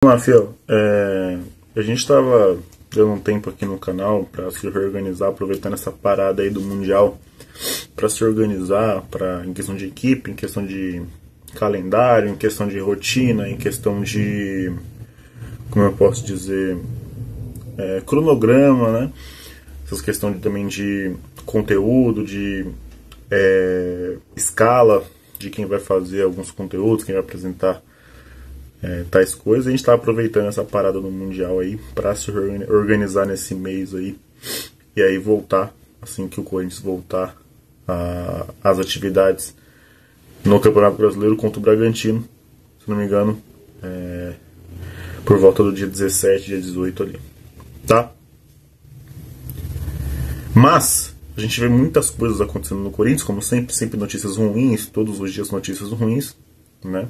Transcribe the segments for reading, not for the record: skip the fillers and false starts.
Vamos lá, Fiel. A gente estava dando um tempo aqui no canal para se reorganizar, aproveitando essa parada aí do Mundial, para se organizar em questão de equipe, em questão de calendário, em questão de rotina, em questão de, como eu posso dizer, cronograma, né? Essas questões também de conteúdo, de escala, de quem vai fazer alguns conteúdos, quem vai apresentar tais coisas. A gente está aproveitando essa parada do Mundial aí para se organizar nesse mês aí e aí voltar, assim que o Corinthians voltar às atividades no Campeonato Brasileiro contra o Bragantino, se não me engano, por volta do dia 17, dia 18 ali, tá? Mas a gente vê muitas coisas acontecendo no Corinthians, como sempre notícias ruins, todos os dias notícias ruins, né?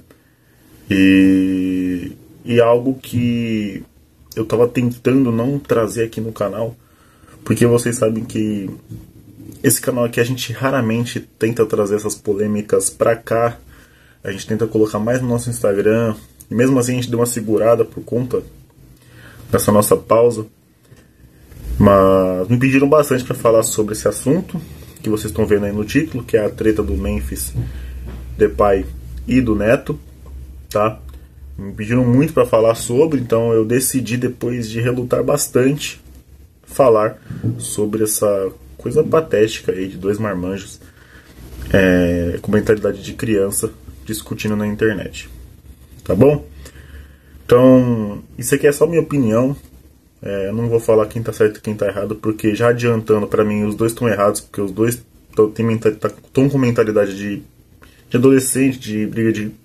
E algo que eu tava tentando não trazer aqui no canal, porque vocês sabem que esse canal aqui a gente raramente tenta trazer essas polêmicas pra cá, a gente tenta colocar mais no nosso Instagram, e mesmo assim a gente deu uma segurada por conta dessa nossa pausa. Mas me pediram bastante para falar sobre esse assunto, que vocês estão vendo aí no título, que é a treta do Memphis Depay e do Neto, tá? Me pediram muito para falar sobre, então eu decidi, depois de relutar bastante, falar sobre essa coisa patética aí de dois marmanjos com mentalidade de criança discutindo na internet, tá bom? Então, isso aqui é só minha opinião. Eu não vou falar quem tá certo e quem tá errado, porque já adiantando, pra mim os dois estão errados, porque os dois estão com mentalidade de adolescente, de briga de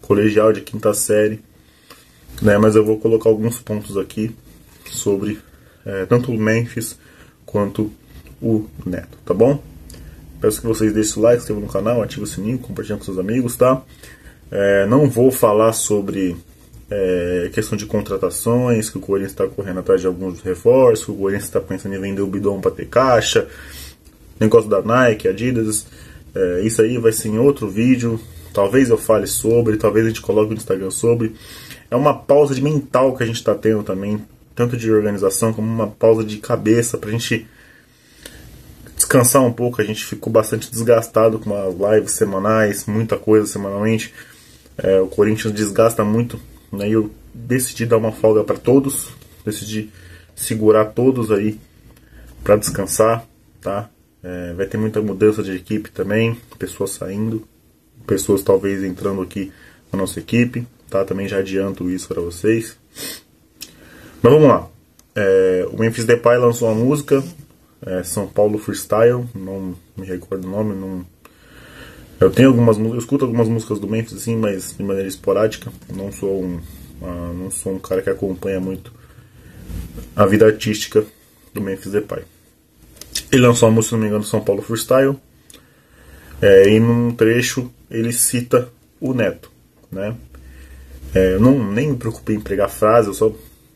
colegial, de quinta série, né? Mas eu vou colocar alguns pontos aqui sobre tanto o Memphis quanto o Neto, tá bom? Peço que vocês deixem o like, se inscrevam no canal, ativem o sininho, compartilhem com seus amigos, tá? Não vou falar sobre questão de contratações, que o Corinthians está correndo atrás de alguns reforços, que o Corinthians está pensando em vender o bidão para ter caixa, negócio da Nike, Adidas, isso aí vai ser em outro vídeo, talvez eu fale sobre, talvez a gente coloque no Instagram sobre. É uma pausa de mental que a gente está tendo também, tanto de organização como uma pausa de cabeça, para a gente descansar um pouco. A gente ficou bastante desgastado com as lives semanais, muita coisa semanalmente, o Corinthians desgasta muito. Aí eu decidi dar uma folga para todos, decidi segurar todos aí para descansar, tá? Vai ter muita mudança de equipe também, pessoas saindo, pessoas talvez entrando aqui na nossa equipe, tá? Também já adianto isso para vocês. Mas vamos lá. O Memphis Depay lançou uma música, São Paulo Freestyle, não me recordo o nome, Eu tenho algumas músicas, eu escuto algumas músicas do Memphis assim, mas de maneira esporádica. Não sou um cara que acompanha muito a vida artística do Memphis Depay. Ele lançou uma música, se não me engano, São Paulo Freestyle, e num trecho ele cita o Neto, né? Eu nem me preocupei em pregar frase,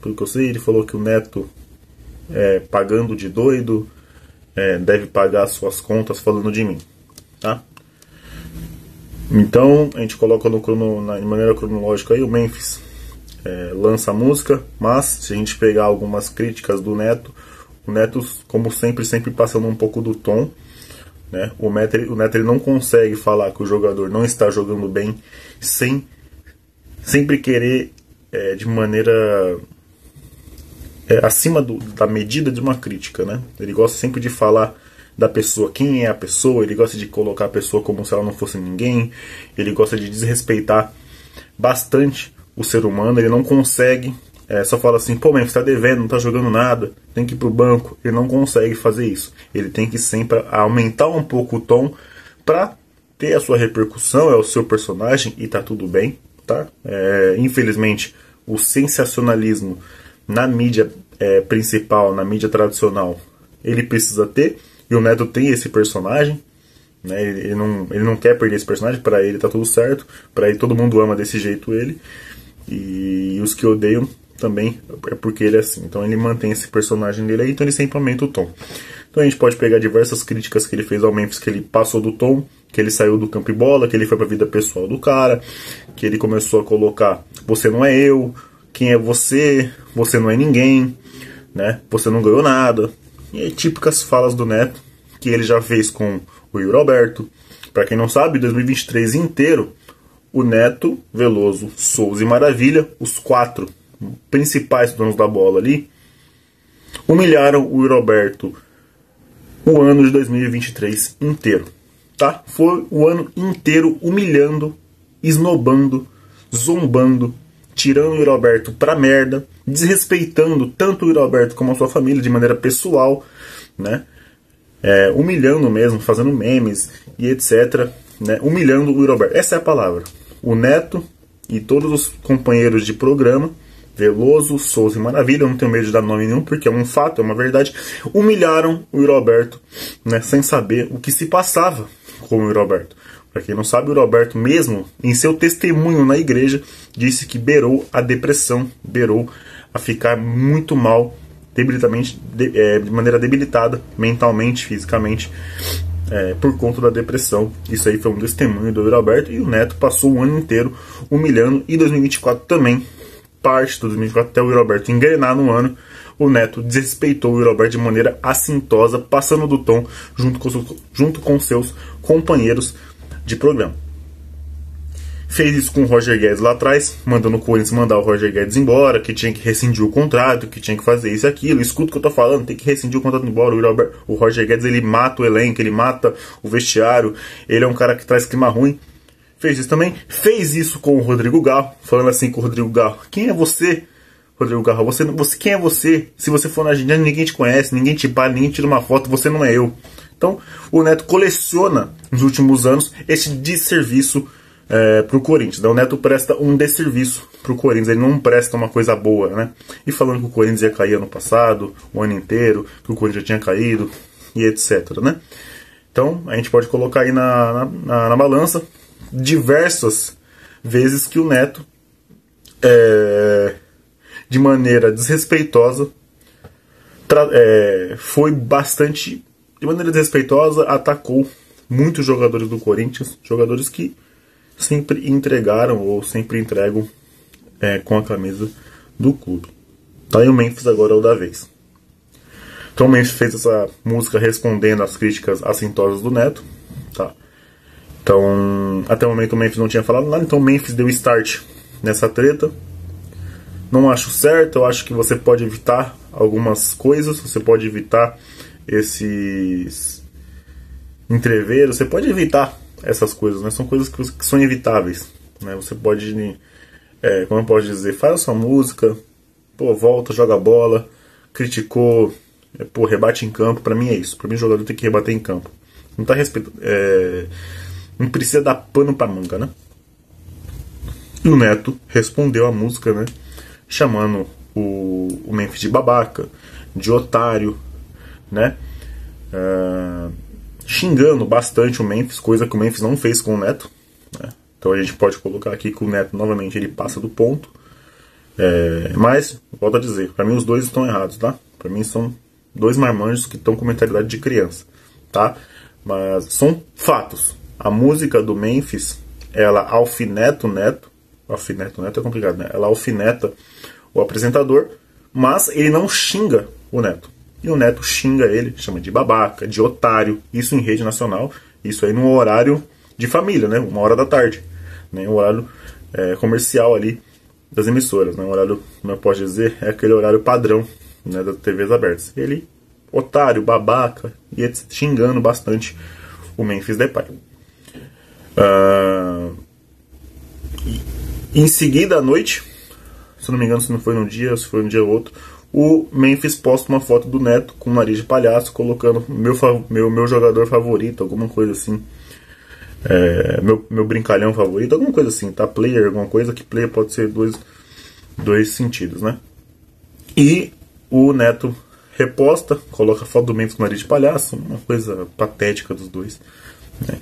pelo que eu sei, ele falou que o Neto, pagando de doido, deve pagar suas contas falando de mim, tá? Então a gente coloca de maneira cronológica aí, o Memphis lança a música, mas se a gente pegar algumas críticas do Neto, o Neto, como sempre passando um pouco do tom, né? O Neto ele não consegue falar que o jogador não está jogando bem sem sempre querer de maneira acima da medida de uma crítica, né? Ele gosta sempre de falar da pessoa, quem é a pessoa, ele gosta de colocar a pessoa como se ela não fosse ninguém, ele gosta de desrespeitar bastante o ser humano, ele não consegue, só fala assim, pô, mas você tá devendo, não tá jogando nada, tem que ir pro banco. Ele não consegue fazer isso, ele tem que sempre aumentar um pouco o tom pra ter a sua repercussão, é o seu personagem e tá tudo bem, tá? Infelizmente, o sensacionalismo na mídia principal, na mídia tradicional, ele precisa ter. E o Neto tem esse personagem, né? Ele não quer perder esse personagem, para ele tá tudo certo, para ele todo mundo ama desse jeito ele, e os que odeiam também é porque ele é assim. Então ele mantém esse personagem dele aí, então ele sempre aumenta o tom. Então a gente pode pegar diversas críticas que ele fez ao Memphis, que ele passou do tom, que ele saiu do campo e bola, que ele foi pra vida pessoal do cara, que ele começou a colocar, você não é eu, quem é você, você não é ninguém, né? Você não ganhou nada. E aí, típicas falas do Neto, que ele já fez com o Yuri Alberto. Para quem não sabe, 2023 inteiro, o Neto, Veloso, Souza e Maravilha, os 4 principais donos da bola ali, humilharam o Yuri Alberto o ano de 2023 inteiro. Tá? Foi o ano inteiro humilhando, esnobando, zombando, tirando o Yuri Alberto pra merda, desrespeitando tanto o Yuri Alberto como a sua família de maneira pessoal, né? Humilhando mesmo, fazendo memes e etc, né? Humilhando o Yuri Alberto. Essa é a palavra. O Neto e todos os companheiros de programa, Veloso, Souza e Maravilha, eu não tenho medo de dar nome nenhum, porque é um fato, é uma verdade, humilharam o Yuri Alberto, né? Sem saber o que se passava com o Yuri Alberto. Para quem não sabe, o Yuri Alberto mesmo, em seu testemunho na igreja, disse que beirou a depressão, beirou a ficar muito mal, de maneira debilitada, mentalmente, fisicamente, por conta da depressão. Isso aí foi um testemunho do Yuri Alberto, e o Neto passou o ano inteiro humilhando, e 2024 também, parte de 2024, até o Yuri Alberto engrenar no ano, o Neto desrespeitou o Yuri Alberto de maneira assintosa, passando do tom junto com seus companheiros de programa. Fez isso com o Roger Guedes lá atrás, mandando o Corinthians mandar o Roger Guedes embora, que tinha que rescindir o contrato, que tinha que fazer isso e aquilo. Escuta o que eu tô falando, tem que rescindir o contrato embora. O Roger Guedes, ele mata o elenco, ele mata o vestiário, ele é um cara que traz clima ruim. Fez isso também. Fez isso com o Rodrigo Garro, falando assim com o Rodrigo Garro: quem é você, Rodrigo Garro? Quem é você? Se você for na Argentina, ninguém te conhece, ninguém te para, ninguém tira uma foto, você não é eu. Então, o Neto coleciona, nos últimos anos, esse desserviço para o Corinthians. O Neto presta um desserviço para o Corinthians, ele não presta uma coisa boa, né? E falando que o Corinthians ia cair ano passado, o ano inteiro, que o Corinthians já tinha caído, e etc, né? Então, a gente pode colocar aí na balança diversas vezes que o Neto, de maneira desrespeitosa, foi bastante... De maneira desrespeitosa, atacou muitos jogadores do Corinthians, jogadores que sempre entregaram ou sempre entregam com a camisa do clube. Tá, e o Memphis agora é o da vez. Então o Memphis fez essa música respondendo às críticas assintosas do Neto. Tá? Então, até o momento o Memphis não tinha falado nada, então o Memphis deu start nessa treta. Não acho certo, eu acho que você pode evitar algumas coisas, você pode evitar esses entreveros, você pode evitar essas coisas, né? São coisas que são evitáveis, né? Você pode, como eu posso dizer, faz a sua música, volta, joga bola, criticou, rebate em campo. Pra mim é isso, pra mim o jogador tem que rebater em campo, não tá não precisa dar pano pra manga, né? E o Neto respondeu a música, né? Chamando o Memphis de babaca, de otário, né? Xingando bastante o Memphis, coisa que o Memphis não fez com o Neto, né? Então a gente pode colocar aqui que o Neto novamente ele passa do ponto, mas volto a dizer, para mim os dois estão errados, tá? Para mim são dois marmanjos que estão com mentalidade de criança, tá? Mas são fatos. A música do Memphis, ela alfineta o Neto. Alfineta o Neto é complicado, né? Ela alfineta o apresentador, mas ele não xinga o Neto. E o Neto xinga ele, chama de babaca, de otário, isso em rede nacional, isso aí no horário de família, né? 1h da tarde, né? Um horário comercial ali das emissoras, né? Um horário, como eu posso dizer, é aquele horário padrão, né, das TVs abertas. Ele, otário, babaca, e xingando bastante o Memphis Depay. Em seguida, à noite, se não me engano, se não foi num dia, se foi um dia ou outro, o Memphis posta uma foto do Neto com nariz de palhaço, colocando meu jogador favorito, alguma coisa assim. Meu brincalhão favorito, alguma coisa assim, tá? Player, alguma coisa, que player pode ser dois sentidos, né? E o Neto reposta, coloca a foto do Memphis com nariz de palhaço, uma coisa patética dos dois, né?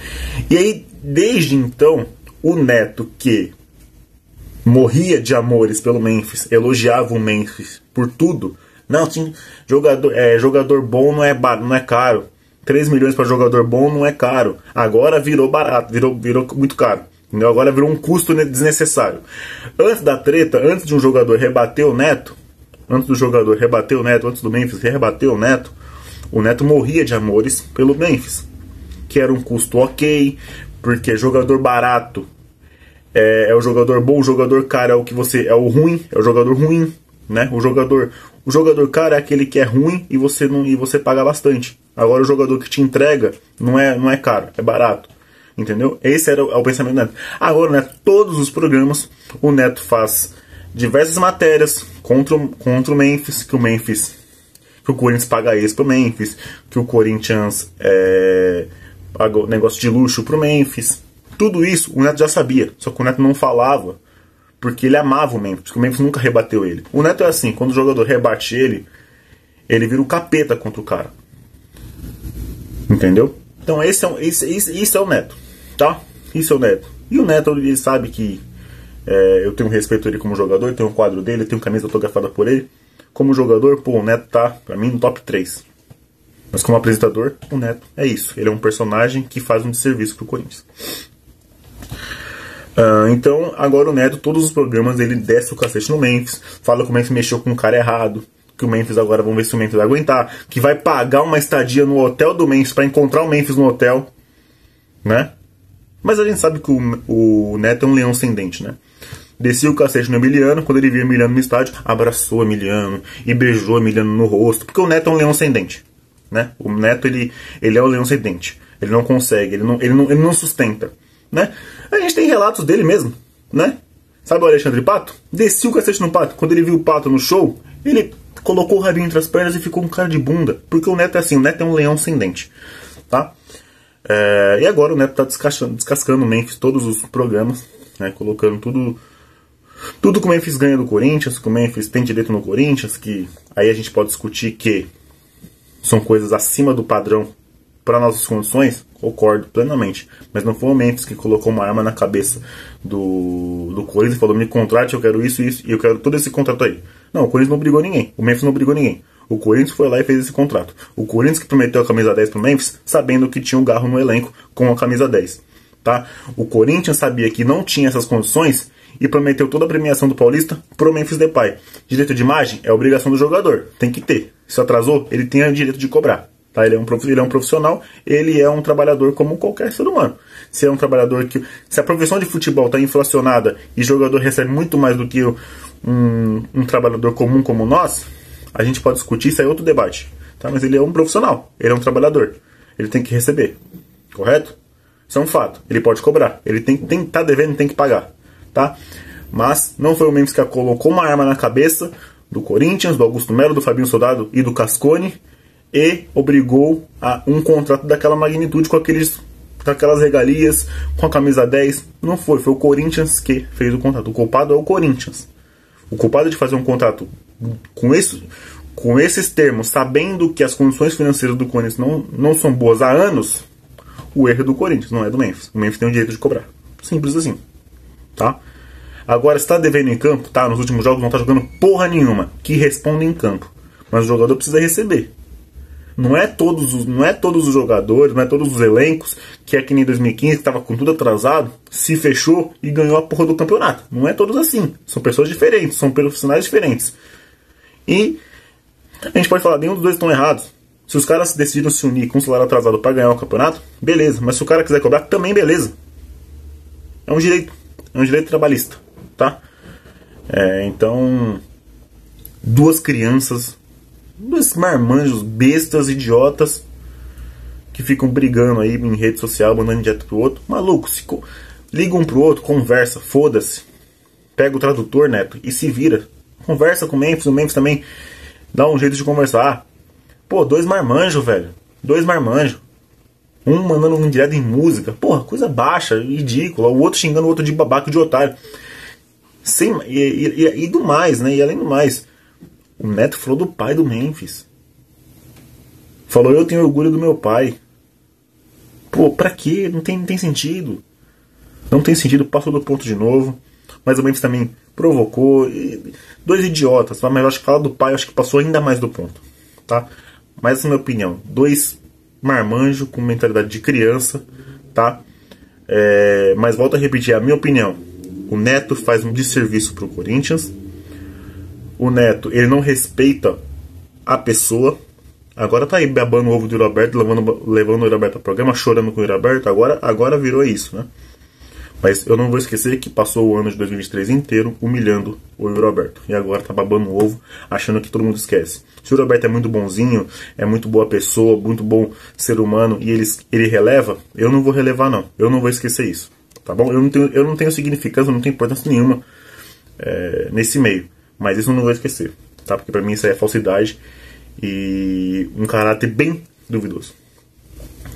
E aí, desde então, o Neto, que morria de amores pelo Memphis, elogiava o Memphis por tudo. Não, jogador bom não é caro. 3 milhões para jogador bom não é caro. Agora virou barato, virou muito caro. Entendeu? Agora virou um custo desnecessário. Antes da treta, antes de um jogador rebater o Neto, antes do Memphis rebater o Neto morria de amores pelo Memphis, que era um custo ok, porque jogador barato é o jogador bom, o jogador caro é o que é o ruim, é o jogador ruim, né? O jogador caro é aquele que é ruim e você paga bastante. Agora o jogador que te entrega não é caro, é barato. Entendeu? Esse era o pensamento do Neto. Agora, né, todos os programas, o Neto faz diversas matérias contra o Memphis, que o Corinthians paga isso pro Memphis, que o Corinthians paga negócio de luxo pro Memphis. Tudo isso o Neto já sabia, só que o Neto não falava, porque ele amava o Memphis, porque o Memphis nunca rebateu ele. O Neto é assim, quando o jogador rebate ele vira o capeta contra o cara. Entendeu? Então esse é o Neto, tá? Isso é o Neto. E o Neto, ele sabe que eu tenho respeito a ele como jogador, tenho um quadro dele, tenho camisa autografada por ele. Como jogador, o Neto tá, pra mim, no top 3. Mas como apresentador, o Neto é isso. Ele é um personagem que faz um desserviço pro Corinthians. Então, agora o Neto, todos os programas, ele desce o cacete no Memphis, fala que o Memphis mexeu com o cara errado, que o Memphis agora, vamos ver se o Memphis vai aguentar, que vai pagar uma estadia no hotel do Memphis para encontrar o Memphis no hotel, né? Mas a gente sabe que o Neto é um leão sem dente, né? Descia o cacete no Emiliano, quando ele viu o Emiliano no estádio, abraçou o Emiliano e beijou o Emiliano no rosto, porque o Neto é um leão sem dente, né? O Neto, ele é um leão sem dente, ele não consegue, ele não sustenta, né? A gente tem relatos dele mesmo, né? Sabe o Alexandre Pato? Descia o cacete no Pato, quando ele viu o Pato no show, ele colocou o rabinho entre as pernas e ficou um cara de bunda, porque o Neto é assim, o Neto é um leão sem dente, tá? E agora o Neto tá descascando o Memphis, todos os programas, né? Colocando tudo que o Memphis ganha do Corinthians, que o Memphis tem direito no Corinthians, que aí a gente pode discutir que são coisas acima do padrão para nossas condições, concordo plenamente. Mas não foi o Memphis que colocou uma arma na cabeça do Corinthians e falou: me contrate, eu quero isso, e eu quero todo esse contrato aí. Não, o Corinthians não brigou ninguém, o Memphis não brigou ninguém. O Corinthians foi lá e fez esse contrato. O Corinthians que prometeu a camisa 10 pro Memphis, sabendo que tinha um Garro no elenco com a camisa 10. Tá? O Corinthians sabia que não tinha essas condições e prometeu toda a premiação do Paulista pro Memphis Depay. Direito de imagem é obrigação do jogador, tem que ter. Se atrasou, ele tem o direito de cobrar. Tá? Ele é um profissional, ele é um trabalhador como qualquer ser humano. Se é um trabalhador se a profissão de futebol está inflacionada e o jogador recebe muito mais do que um trabalhador comum como nós, a gente pode discutir, isso é outro debate. Tá? Mas ele é um profissional, ele é um trabalhador. Ele tem que receber, correto? Isso é um fato, ele pode cobrar. Ele tá devendo, tem que pagar. Tá? Mas não foi o Memphis que colocou uma arma na cabeça do Corinthians, do Augusto Melo, do Fabinho Soldado e do Cascone e obrigou a um contrato daquela magnitude com aquelas regalias, com a camisa 10. Não foi o Corinthians que fez o contrato. O culpado é o Corinthians. O culpado de fazer um contrato com esses termos, sabendo que as condições financeiras do Corinthians não são boas há anos, o erro é do Corinthians, não é do Memphis. O Memphis tem o direito de cobrar. Simples assim. Tá? Agora, se está devendo em campo, tá? Nos últimos jogos não está jogando porra nenhuma, que responde em campo. Mas o jogador precisa receber. Não é todos os jogadores, não é todos os elencos, que é que nem 2015, que estava com tudo atrasado, se fechou e ganhou a porra do campeonato. Não é todos assim. São pessoas diferentes, são profissionais diferentes. E a gente pode falar, nenhum dos dois estão errados. Se os caras decidiram se unir com um salário atrasado para ganhar o campeonato, beleza. Mas se o cara quiser cobrar, também beleza. É um direito trabalhista, tá? Então, duas crianças, dois marmanjos, bestas, idiotas, que ficam brigando aí em rede social, mandando direto pro outro. Maluco, liga um pro outro, conversa, foda-se. Pega o tradutor, Neto, e se vira. Conversa com o Memphis também dá um jeito de conversar. Pô, dois marmanjos, velho. Dois marmanjos. Um mandando um direto em música. Porra, coisa baixa, ridícula. O outro xingando o outro de babaca e de otário. E do mais, né? E além do mais, o Neto falou do pai do Memphis. Falou: eu tenho orgulho do meu pai. Pô, pra quê? Não tem sentido. Não tem sentido, passou do ponto de novo. Mas o Memphis também provocou. Dois idiotas, tá? Mas eu acho que falar do pai, eu acho que passou ainda mais do ponto. Tá? Mas essa é a minha opinião. Dois marmanjos com mentalidade de criança, tá? Mas volto a repetir a minha opinião. O Neto faz um desserviço pro Corinthians. O Neto, ele não respeita a pessoa. Agora tá aí babando o ovo do Yuri Alberto, levando o Yuri Alberto ao programa, chorando com o Yuri Alberto. Agora virou isso, né? Mas eu não vou esquecer que passou o ano de 2023 inteiro humilhando o Yuri Alberto. E agora tá babando o ovo, achando que todo mundo esquece. Se o Yuri Alberto é muito bonzinho, é muito boa pessoa, muito bom ser humano, e ele releva, eu não vou relevar não. Eu não vou esquecer isso. Tá bom? Eu não tenho significância, não tenho importância nenhuma nesse meio. Mas isso eu não vou esquecer. Tá? Porque pra mim isso aí é falsidade e um caráter bem duvidoso.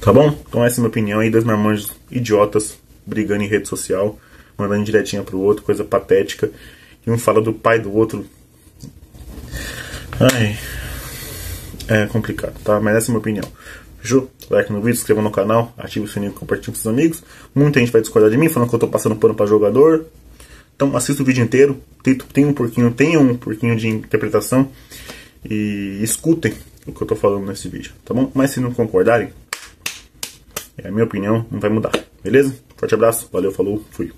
Tá bom? Então essa é a minha opinião aí. Dois marmanjos idiotas brigando em rede social, mandando direitinha pro outro, coisa patética. E um fala do pai do outro. Ai, é complicado, tá? Mas essa é a minha opinião. Fechou? Like no vídeo, se inscreva no canal, ative o sininho e compartilhe com seus amigos. Muita gente vai discordar de mim, falando que eu tô passando pano pra jogador. Então assista o vídeo inteiro, tenha um pouquinho de interpretação e escutem o que eu tô falando nesse vídeo, tá bom? Mas se não concordarem, é a minha opinião, não vai mudar, beleza? Forte abraço, valeu, falou, fui.